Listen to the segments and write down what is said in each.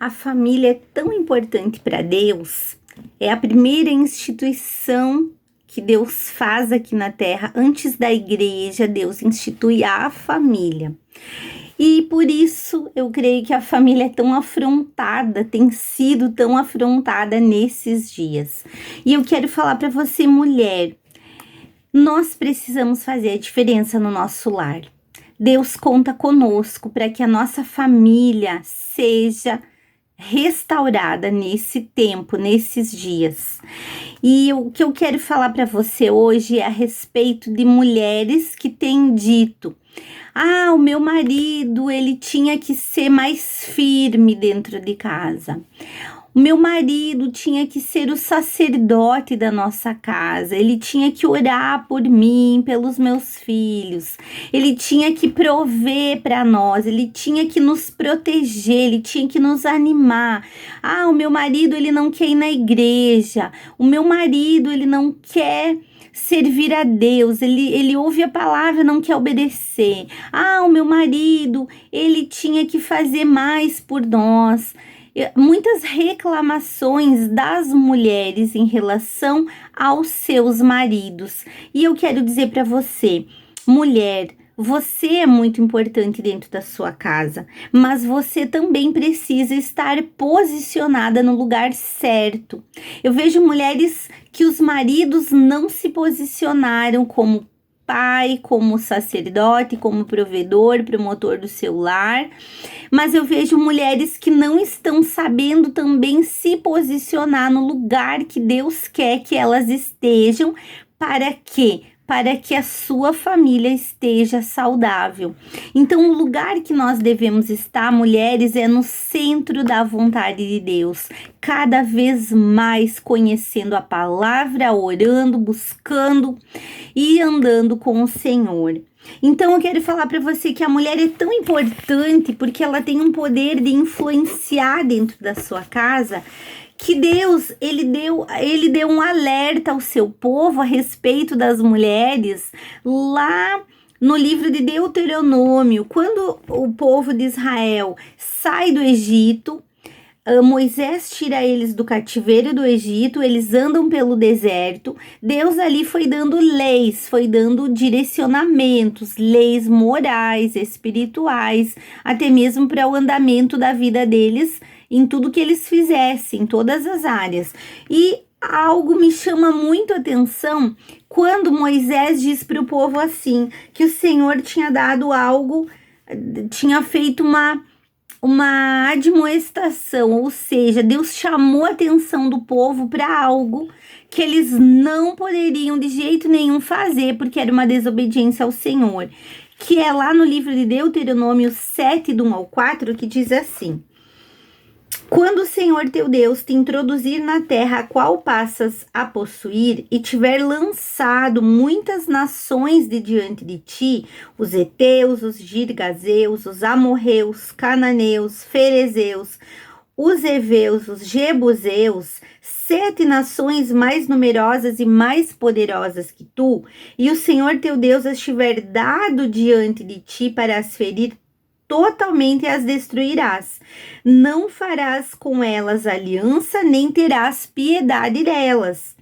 A família é tão importante para Deus, é a primeira instituição que Deus faz aqui na Terra. Antes da igreja, Deus institui a família. E por isso eu creio que a família é tão afrontada, tem sido tão afrontada nesses dias. E eu quero falar para você, mulher, nós precisamos fazer a diferença no nosso lar. Deus conta conosco para que a nossa família seja restaurada nesse tempo, nesses dias. E o que eu quero falar para você hoje é a respeito de mulheres que têm dito: o meu marido, ele tinha que ser mais firme dentro de casa. O meu marido tinha que ser o sacerdote da nossa casa, ele tinha que orar por mim, pelos meus filhos, ele tinha que prover para nós, ele tinha que nos proteger, ele tinha que nos animar. O meu marido, ele não quer ir na igreja, o meu marido, ele não quer servir a Deus, ele ouve a palavra e não quer obedecer. O meu marido, ele tinha que fazer mais por nós. Muitas reclamações das mulheres em relação aos seus maridos. E eu quero dizer para você, mulher, você é muito importante dentro da sua casa, mas você também precisa estar posicionada no lugar certo. Eu vejo mulheres que os maridos não se posicionaram como pai, como sacerdote, como provedor, promotor do seu lar, mas eu vejo mulheres que não estão sabendo também se posicionar no lugar que Deus quer que elas estejam. Para quê? Para que a sua família esteja saudável. Então, o lugar que nós devemos estar, mulheres, é no centro da vontade de Deus, cada vez mais conhecendo a palavra, orando, buscando e andando com o Senhor. Então, eu quero falar para você que a mulher é tão importante porque ela tem um poder de influenciar dentro da sua casa, que Deus, ele deu um alerta ao seu povo a respeito das mulheres lá no livro de Deuteronômio. Quando o povo de Israel sai do Egito, Moisés tira eles do cativeiro do Egito, eles andam pelo deserto. Deus ali foi dando leis, foi dando direcionamentos, leis morais, espirituais, até mesmo para o andamento da vida deles, em tudo que eles fizessem, em todas as áreas. E algo me chama muito a atenção quando Moisés diz para o povo assim, que o Senhor tinha dado algo, tinha feito uma admoestação, ou seja, Deus chamou a atenção do povo para algo que eles não poderiam de jeito nenhum fazer, porque era uma desobediência ao Senhor, que é lá no livro de Deuteronômio 7, do 1 ao 4, que diz assim: quando o Senhor teu Deus te introduzir na terra a qual passas a possuir e tiver lançado muitas nações de diante de ti, os heteus, os girgazeus, os amorreus, cananeus, ferezeus, os heveus, os jebuseus, 7 nações mais numerosas e mais poderosas que tu, e o Senhor teu Deus as tiver dado diante de ti para as ferir totalmente, as destruirás. Não farás com elas aliança, nem terás piedade delas,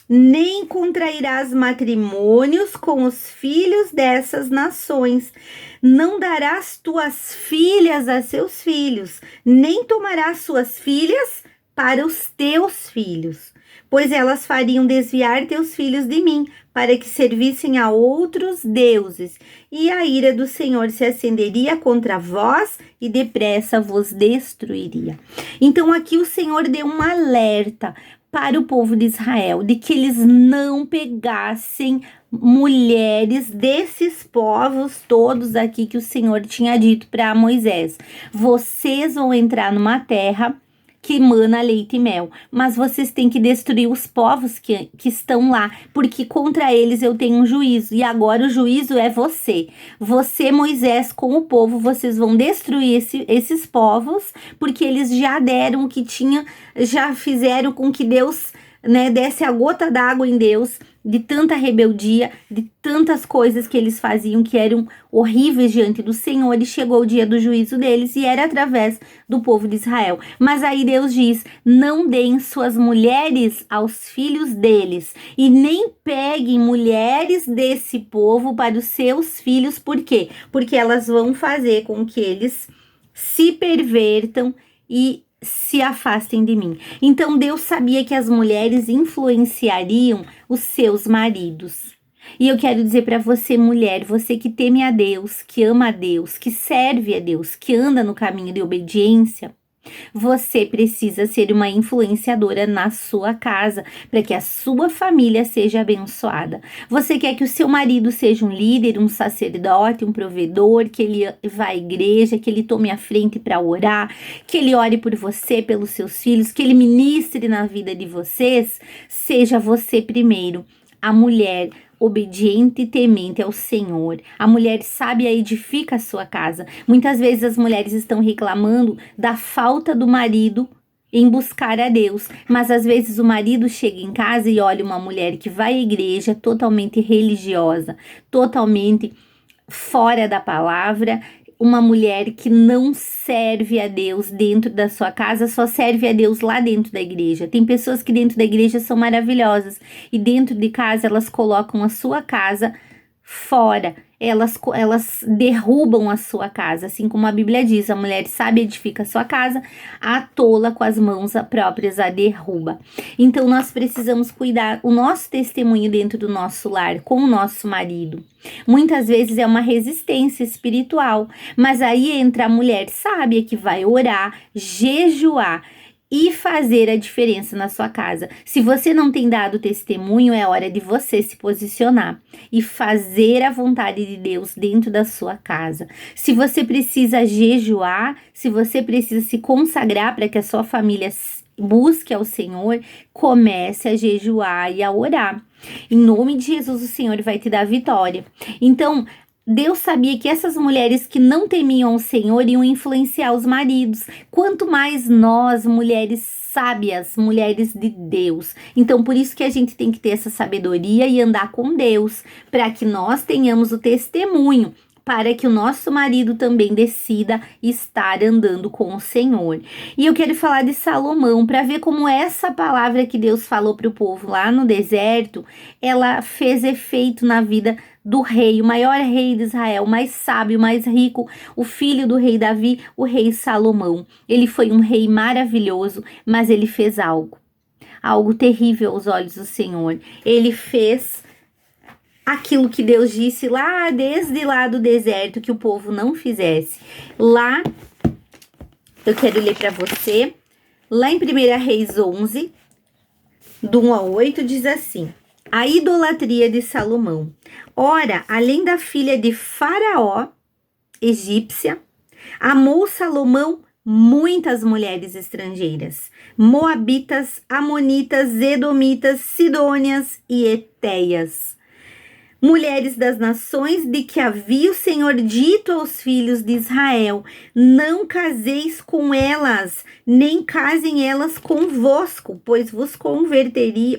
nem contrairás matrimônios com os filhos dessas nações. Não darás tuas filhas a seus filhos, nem tomarás suas filhas para os teus filhos, pois elas fariam desviar teus filhos de mim, para que servissem a outros deuses, e a ira do Senhor se acenderia contra vós e depressa vos destruiria. Então aqui o Senhor deu um alerta para o povo de Israel, de que eles não pegassem mulheres desses povos todos aqui que o Senhor tinha dito para Moisés: vocês vão entrar numa terra que emana leite e mel, mas vocês têm que destruir os povos que estão lá, porque contra eles eu tenho um juízo, e agora o juízo é você. Você, Moisés, com o povo, vocês vão destruir esses povos, porque eles já deram o que tinha, já fizeram com que Deus né, desce a gota d'água em Deus, de tanta rebeldia, de tantas coisas que eles faziam que eram horríveis diante do Senhor, e chegou o dia do juízo deles, e era através do povo de Israel. Mas aí Deus diz: não deem suas mulheres aos filhos deles, e nem peguem mulheres desse povo para os seus filhos. Por quê? Porque elas vão fazer com que eles se pervertam e se afastem de mim. Então Deus sabia que as mulheres influenciariam os seus maridos. E eu quero dizer para você, mulher, você que teme a Deus, que ama a Deus, que serve a Deus, que anda no caminho de obediência, você precisa ser uma influenciadora na sua casa, para que a sua família seja abençoada. Você quer que o seu marido seja um líder, um sacerdote, um provedor, que ele vá à igreja, que ele tome a frente para orar, que ele ore por você, pelos seus filhos, que ele ministre na vida de vocês. Seja você primeiro a mulher obediente e temente ao Senhor. A mulher sábia edifica a sua casa. Muitas vezes as mulheres estão reclamando da falta do marido em buscar a Deus, mas às vezes o marido chega em casa e olha uma mulher que vai à igreja totalmente religiosa, totalmente fora da palavra, uma mulher que não serve a Deus dentro da sua casa, só serve a Deus lá dentro da igreja. Tem pessoas que dentro da igreja são maravilhosas e dentro de casa elas colocam a sua casa fora. Elas derrubam a sua casa, assim como a Bíblia diz: a mulher sábia edifica a sua casa, a tola com as mãos próprias a derruba. Então nós precisamos cuidar o nosso testemunho dentro do nosso lar, com o nosso marido. Muitas vezes é uma resistência espiritual, mas aí entra a mulher sábia que vai orar, jejuar e fazer a diferença na sua casa. Se você não tem dado testemunho, é hora de você se posicionar e fazer a vontade de Deus dentro da sua casa. Se você precisa jejuar, se você precisa se consagrar para que a sua família busque ao Senhor, comece a jejuar e a orar. Em nome de Jesus, o Senhor vai te dar vitória. Então, Deus sabia que essas mulheres que não temiam o Senhor iam influenciar os maridos. Quanto mais nós, mulheres sábias, mulheres de Deus. Então, por isso que a gente tem que ter essa sabedoria e andar com Deus, para que nós tenhamos o testemunho, para que o nosso marido também decida estar andando com o Senhor. E eu quero falar de Salomão, para ver como essa palavra que Deus falou para o povo lá no deserto, ela fez efeito na vida do rei, o maior rei de Israel, o mais sábio, o mais rico, o filho do rei Davi, o rei Salomão. Ele foi um rei maravilhoso, mas ele fez algo terrível aos olhos do Senhor. Ele fez aquilo que Deus disse lá, desde lá do deserto, que o povo não fizesse. Lá, eu quero ler para você, lá em 1 Reis 11, do 1 ao 8, diz assim: a idolatria de Salomão. Ora, além da filha de Faraó, egípcia, amou Salomão muitas mulheres estrangeiras, moabitas, amonitas, edomitas, sidônias e etéias, mulheres das nações de que havia o Senhor dito aos filhos de Israel: não caseis com elas, nem casem elas convosco, pois vos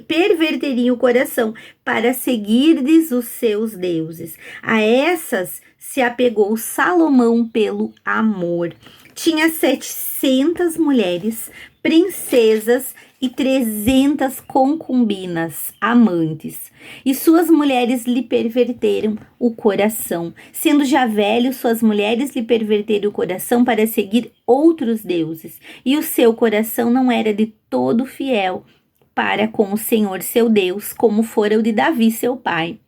perverteriam o coração para seguirdes os seus deuses. A essas se apegou Salomão pelo amor. Tinha 700 mulheres, princesas e 300 concubinas, amantes, e suas mulheres lhe perverteram o coração. Sendo já velho, suas mulheres lhe perverteram o coração para seguir outros deuses, e o seu coração não era de todo fiel para com o Senhor seu Deus, como fora o de Davi seu pai.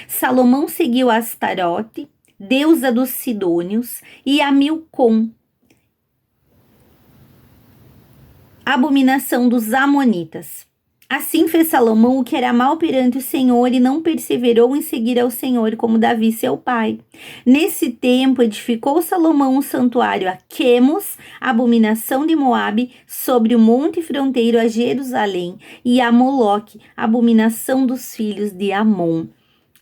Salomão seguiu a Astarote, deusa dos Sidônios, e a Milcom, abominação dos amonitas. Assim fez Salomão o que era mal perante o Senhor e não perseverou em seguir ao Senhor como Davi seu pai. Nesse tempo edificou Salomão um santuário a Quemos, abominação de Moabe, sobre o monte fronteiro a Jerusalém, e a Moloque, abominação dos filhos de Amon.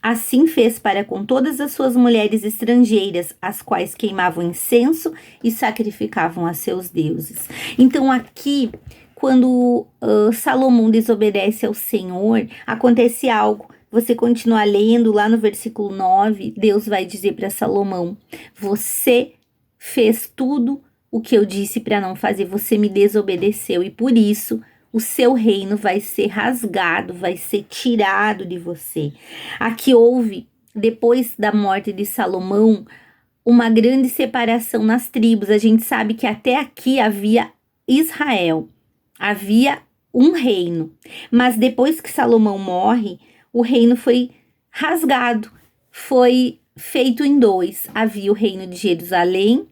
Assim fez para com todas as suas mulheres estrangeiras, as quais queimavam incenso e sacrificavam a seus deuses. Então aqui, quando Salomão desobedece ao Senhor, acontece algo. Você continua lendo lá no versículo 9, Deus vai dizer para Salomão: você fez tudo o que eu disse para não fazer, você me desobedeceu e por isso o seu reino vai ser rasgado, vai ser tirado de você. Aqui houve, depois da morte de Salomão, uma grande separação nas tribos. A gente sabe que até aqui havia Israel, havia um reino, mas depois que Salomão morre, o reino foi rasgado, foi feito em dois. Havia o reino de Jerusalém,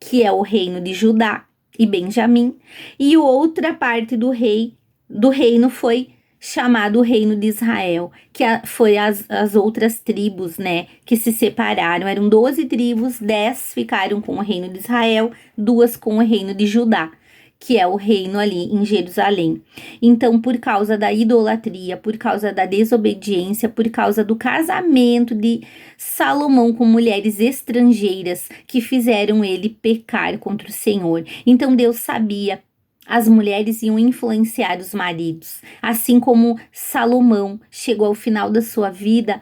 que é o reino de Judá e Benjamim, e outra parte do reino foi chamado o reino de Israel, que foi as outras tribos, né, que se separaram. Eram 12 tribos, 10 ficaram com o reino de Israel, 2 com o reino de Judá, que é o reino ali em Jerusalém. Então, por causa da idolatria, por causa da desobediência, por causa do casamento de Salomão com mulheres estrangeiras que fizeram ele pecar contra o Senhor. Então, Deus sabia, as mulheres iam influenciar os maridos, assim como Salomão chegou ao final da sua vida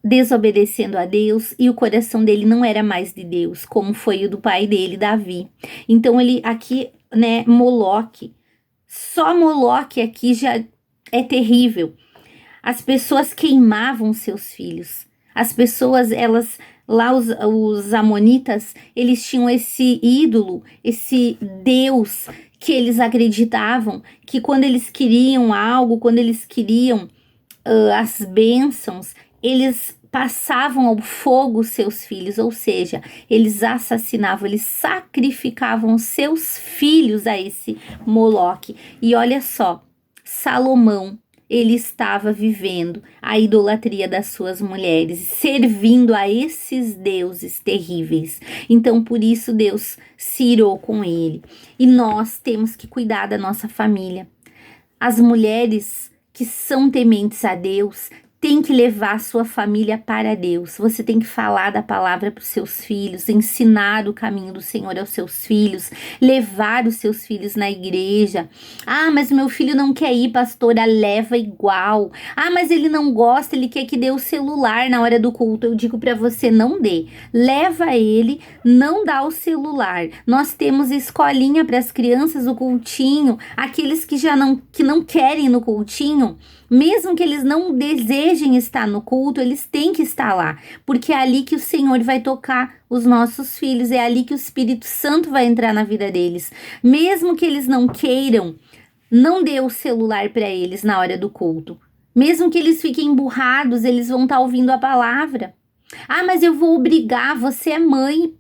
desobedecendo a Deus e o coração dele não era mais de Deus, como foi o do pai dele, Davi. Então, ele aqui, né, Moloque, só Moloque aqui já é terrível. As pessoas queimavam seus filhos. As pessoas, elas, lá os amonitas, eles tinham esse ídolo, esse Deus que eles acreditavam que quando eles queriam algo, quando eles queriam as bênçãos, eles passavam ao fogo seus filhos, ou seja, eles assassinavam, eles sacrificavam seus filhos a esse Moloque. E olha só, Salomão, ele estava vivendo a idolatria das suas mulheres, servindo a esses deuses terríveis. Então, por isso, Deus se irou com ele. E nós temos que cuidar da nossa família. As mulheres que são tementes a Deus tem que levar a sua família para Deus. Você tem que falar da palavra para os seus filhos, ensinar o caminho do Senhor aos seus filhos, levar os seus filhos na igreja. Ah, mas meu filho não quer ir, pastora, leva igual. Ah, mas ele não gosta, ele quer que dê o celular na hora do culto. Eu digo para você, não dê. Leva ele, não dá o celular. Nós temos escolinha para as crianças, o cultinho, aqueles que que não querem no cultinho, mesmo que eles não desejem estar no culto, eles têm que estar lá, porque é ali que o Senhor vai tocar os nossos filhos, é ali que o Espírito Santo vai entrar na vida deles. Mesmo que eles não queiram, não dê o celular para eles na hora do culto. Mesmo que eles fiquem emburrados, eles vão estar ouvindo a palavra. Ah, mas eu vou obrigar, você é mãe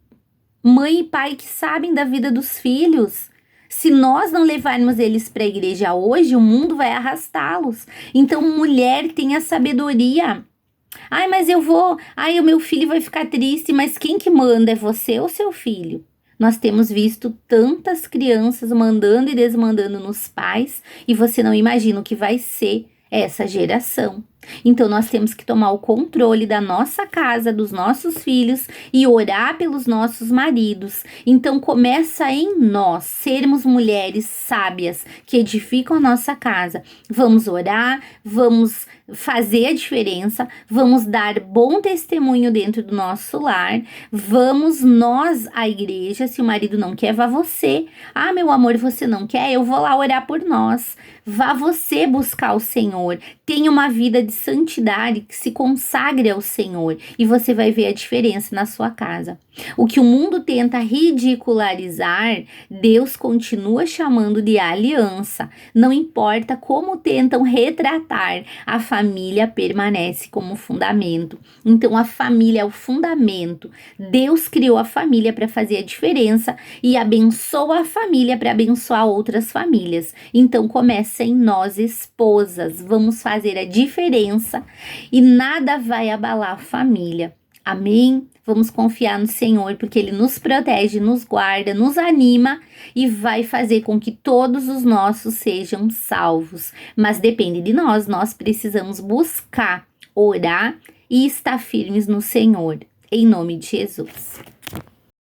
e pai que sabem da vida dos filhos. Se nós não levarmos eles para a igreja hoje, o mundo vai arrastá-los. Então, mulher, tenha sabedoria. Ai, mas o meu filho vai ficar triste, mas quem que manda é você ou seu filho? Nós temos visto tantas crianças mandando e desmandando nos pais e você não imagina o que vai ser essa geração. Então, nós temos que tomar o controle da nossa casa, dos nossos filhos e orar pelos nossos maridos. Então, começa em nós sermos mulheres sábias que edificam a nossa casa. Vamos orar, vamos fazer a diferença, vamos dar bom testemunho dentro do nosso lar, vamos nós à igreja. Se o marido não quer, vá você. Ah, meu amor, você não quer? Eu vou lá orar por nós. Vá você buscar o Senhor. Tenha uma vida de santidade, que se consagre ao Senhor e você vai ver a diferença na sua casa. O que o mundo tenta ridicularizar, Deus continua chamando de aliança. Não importa como tentam retratar, a família permanece como fundamento. Então a família é o fundamento. Deus criou a família para fazer a diferença e abençoa a família para abençoar outras famílias. Então começa em nós, esposas. Vamos fazer a diferença e nada vai abalar a família. Amém? Vamos confiar no Senhor, porque Ele nos protege, nos guarda, nos anima e vai fazer com que todos os nossos sejam salvos. Mas depende de nós precisamos buscar, orar e estar firmes no Senhor, em nome de Jesus.